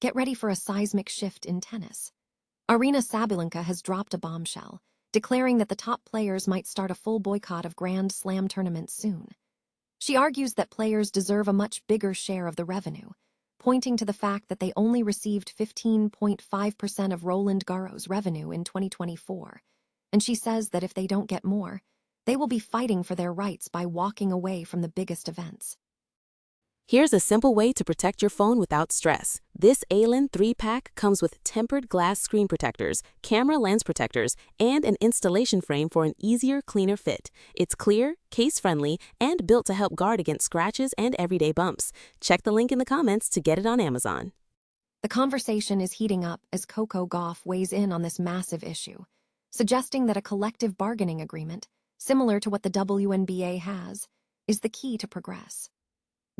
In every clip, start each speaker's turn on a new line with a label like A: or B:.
A: Get ready for a seismic shift in tennis. Aryna Sabalenka has dropped a bombshell, declaring that the top players might start a full boycott of Grand Slam tournaments soon. She argues that players deserve a much bigger share of the revenue, pointing to the fact that they only received 15.5% of Roland Garros revenue in 2024, and she says that if they don't get more, they will be fighting for their rights by walking away from the biggest events.
B: Here's a simple way to protect your phone without stress. This Allen 3-pack comes with tempered glass screen protectors, camera lens protectors, and an installation frame for an easier, cleaner fit. It's clear, case-friendly, and built to help guard against scratches and everyday bumps. Check the link in the comments to get it on Amazon.
A: The conversation is heating up as Coco Gauff weighs in on this massive issue, suggesting that a collective bargaining agreement, similar to what the WNBA has, is the key to progress.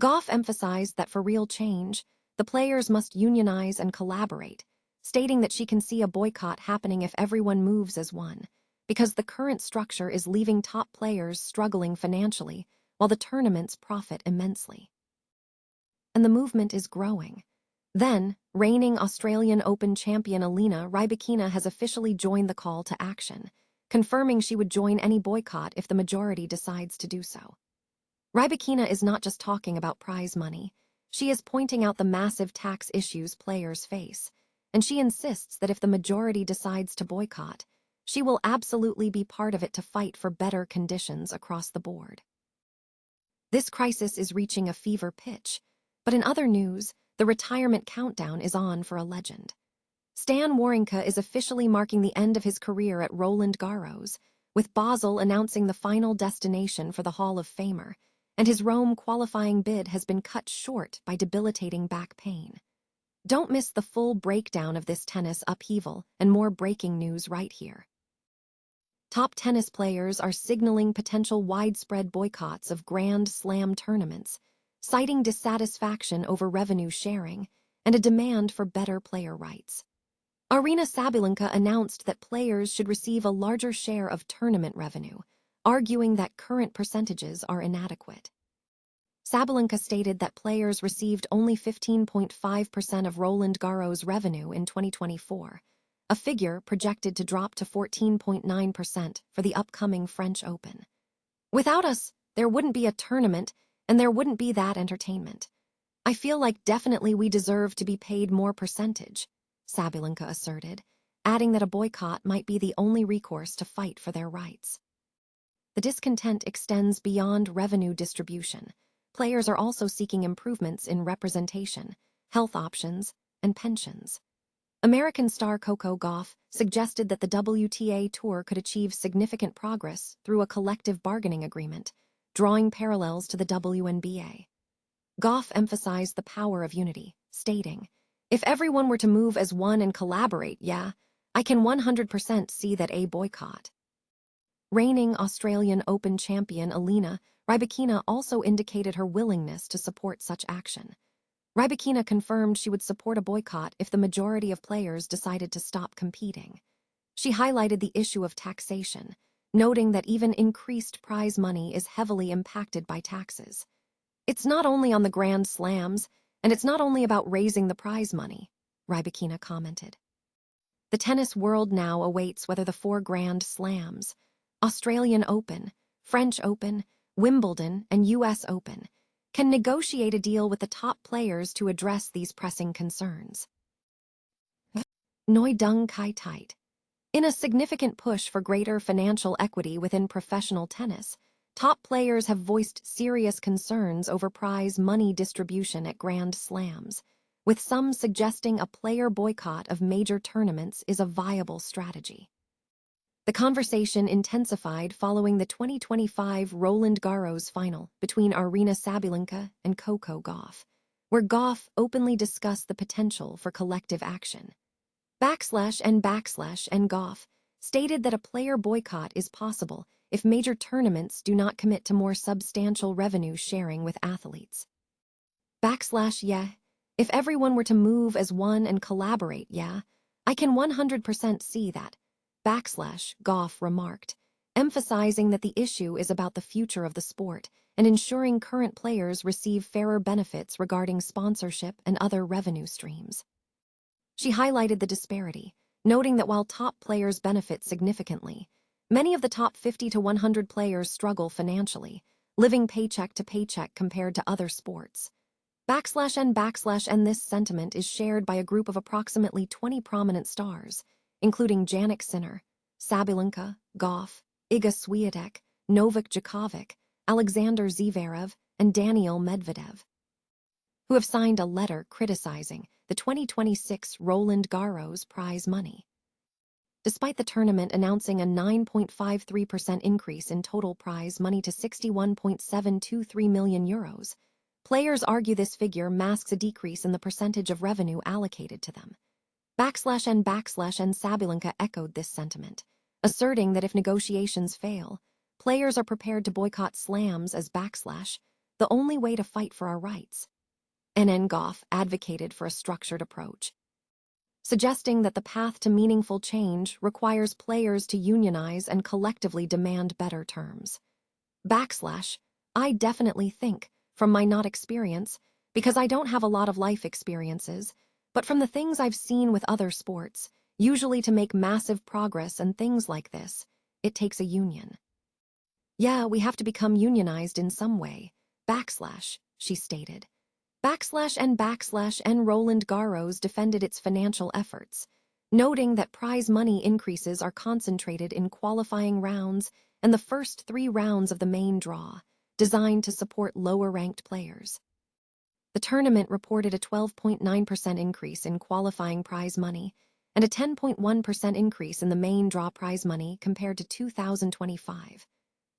A: Gauff emphasized that for real change, the players must unionize and collaborate, stating that she can see a boycott happening if everyone moves as one, because the current structure is leaving top players struggling financially while the tournaments profit immensely. And the movement is growing. Then, reigning Australian Open champion Elena Rybakina has officially joined the call to action, confirming she would join any boycott if the majority decides to do so. Rybakina is not just talking about prize money, she is pointing out the massive tax issues players face, and she insists that if the majority decides to boycott, she will absolutely be part of it to fight for better conditions across the board. This crisis is reaching a fever pitch, but in other news, the retirement countdown is on for a legend. Stan Wawrinka is officially marking the end of his career at Roland Garros, with Basel announcing the final destination for the Hall of Famer, and his Rome qualifying bid has been cut short by debilitating back pain. Don't miss the full breakdown of this tennis upheaval and more breaking news right here. Top tennis players are signaling potential widespread boycotts of Grand Slam tournaments, citing dissatisfaction over revenue sharing and a demand for better player rights. Aryna Sabalenka announced that players should receive a larger share of tournament revenue, arguing that current percentages are inadequate. Sabalenka stated that players received only 15.5% of Roland Garros revenue in 2024, a figure projected to drop to 14.9% for the upcoming French Open. Without us, there wouldn't be a tournament, and there wouldn't be that entertainment. I feel like definitely we deserve to be paid more percentage, Sabalenka asserted, adding that a boycott might be the only recourse to fight for their rights. The discontent extends beyond revenue distribution. Players are also seeking improvements in representation, health options, and pensions. American star Coco Gauff suggested that the WTA Tour could achieve significant progress through a collective bargaining agreement, drawing parallels to the WNBA. Gauff emphasized the power of unity, stating, "If everyone were to move as one and collaborate, yeah, I can 100% see that a boycott." Reigning Australian Open champion Elena Rybakina also indicated her willingness to support such action. Rybakina confirmed she would support a boycott if the majority of players decided to stop competing. She highlighted the issue of taxation, noting that even increased prize money is heavily impacted by taxes. "It's not only on the Grand Slams, and it's not only about raising the prize money," Rybakina commented. The tennis world now awaits whether the 4 Grand Slams, Australian Open, French Open, Wimbledon, and US Open, can negotiate a deal with the top players to address these pressing concerns. Noi dung kai tight. In a significant push for greater financial equity within professional tennis, top players have voiced serious concerns over prize money distribution at Grand Slams, with some suggesting a player boycott of major tournaments is a viable strategy. The conversation intensified following the 2025 Roland Garros final between Aryna Sabalenka and Coco Gauff, where Gauff openly discussed the potential for collective action. /and Gauff stated that a player boycott is possible if major tournaments do not commit to more substantial revenue sharing with athletes. Yeah, if everyone were to move as one and collaborate, yeah, I can 100% see that, Gauff remarked, emphasizing that the issue is about the future of the sport and ensuring current players receive fairer benefits regarding sponsorship and other revenue streams. She highlighted the disparity, noting that while top players benefit significantly, many of the top 50 to 100 players struggle financially, living paycheck to paycheck compared to other sports. /n/n this sentiment is shared by a group of approximately 20 prominent stars, including Jannik Sinner, Sabalenka, Gauff, Iga Swiatek, Novak Djokovic, Alexander Zverev, and Daniil Medvedev, who have signed a letter criticizing the 2026 Roland Garros prize money. Despite the tournament announcing a 9.53% increase in total prize money to €61.723 million, players argue this figure masks a decrease in the percentage of revenue allocated to them. /n/n Sabalenka echoed this sentiment, asserting that if negotiations fail, players are prepared to boycott slams as the only way to fight for our rights. Gauff advocated for a structured approach, suggesting that the path to meaningful change requires players to unionize and collectively demand better terms. I definitely think, from my not experience, because I don't have a lot of life experiences, but from the things I've seen with other sports, usually to make massive progress and things like this, it takes a union. Yeah, we have to become unionized in some way, she stated. /n/n Roland Garros defended its financial efforts, noting that prize money increases are concentrated in qualifying rounds and the first 3 rounds of the main draw, designed to support lower-ranked players. The tournament reported a 12.9% increase in qualifying prize money and a 10.1% increase in the main draw prize money compared to 2025.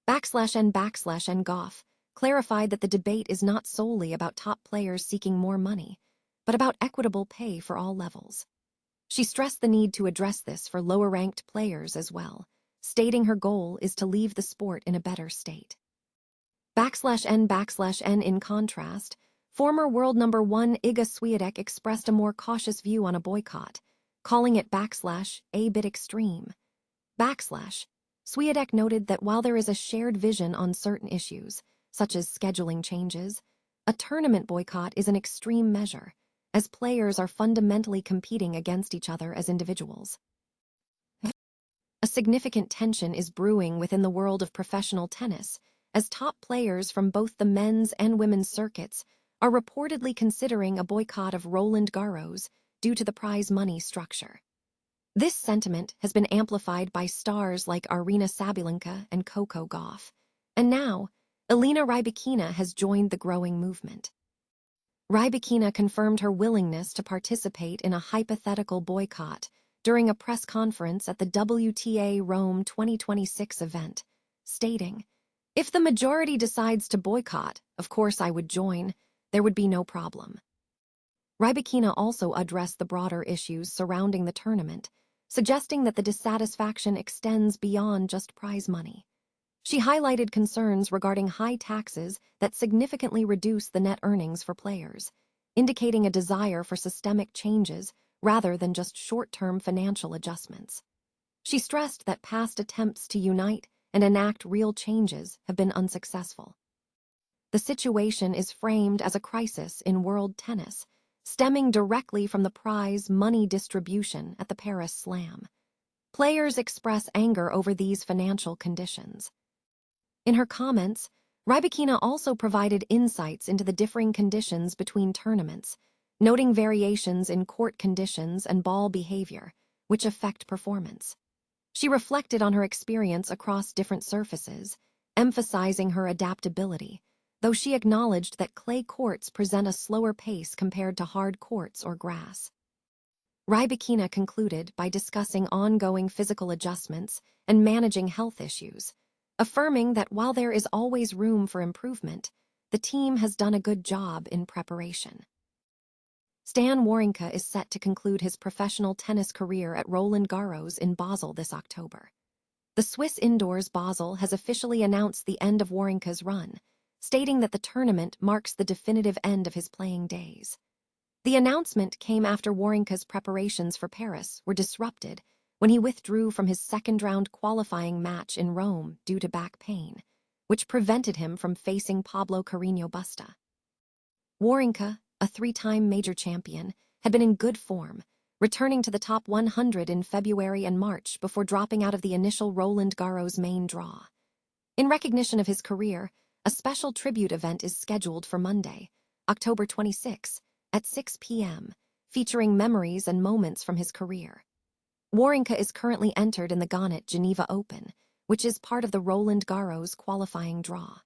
A: /n Gauff clarified that the debate is not solely about top players seeking more money, but about equitable pay for all levels. She stressed the need to address this for lower-ranked players as well, stating her goal is to leave the sport in a better state. /n in contrast, former world number 1 Iga Swiatek expressed a more cautious view on a boycott, calling it a bit extreme. Swiatek noted that while there is a shared vision on certain issues, such as scheduling changes, a tournament boycott is an extreme measure, as players are fundamentally competing against each other as individuals. A significant tension is brewing within the world of professional tennis, as top players from both the men's and women's circuits are reportedly considering a boycott of Roland Garros due to the prize money structure. This sentiment has been amplified by stars like Aryna Sabalenka and Coco Gauff, and now, Elena Rybakina has joined the growing movement. Rybakina confirmed her willingness to participate in a hypothetical boycott during a press conference at the WTA Rome 2026 event, stating, "If the majority decides to boycott, of course I would join. There would be no problem." Rybakina also addressed the broader issues surrounding the tournament, suggesting that the dissatisfaction extends beyond just prize money. She highlighted concerns regarding high taxes that significantly reduce the net earnings for players, indicating a desire for systemic changes rather than just short-term financial adjustments. She stressed that past attempts to unite and enact real changes have been unsuccessful. The situation is framed as a crisis in world tennis, stemming directly from the prize money distribution at the Paris Slam. Players express anger over these financial conditions. In her comments, Rybakina also provided insights into the differing conditions between tournaments, noting variations in court conditions and ball behavior, which affect performance. She reflected on her experience across different surfaces, emphasizing her adaptability, though she acknowledged that clay courts present a slower pace compared to hard courts or grass. Rybakina concluded by discussing ongoing physical adjustments and managing health issues, affirming that while there is always room for improvement, the team has done a good job in preparation. Stan Wawrinka is set to conclude his professional tennis career at Roland Garros in Basel this October. The Swiss indoors Basel has officially announced the end of Wawrinka's run, stating that the tournament marks the definitive end of his playing days. The announcement came after Wawrinka's preparations for Paris were disrupted when he withdrew from his second-round qualifying match in Rome due to back pain, which prevented him from facing Pablo Carreño Busta. Wawrinka, a 3-time major champion, had been in good form, returning to the top 100 in February and March before dropping out of the initial Roland Garros main draw. In recognition of his career, a special tribute event is scheduled for Monday, October 26, at 6 p.m., featuring memories and moments from his career. Wawrinka is currently entered in the Gauntlet Geneva Open, which is part of the Roland Garros qualifying draw.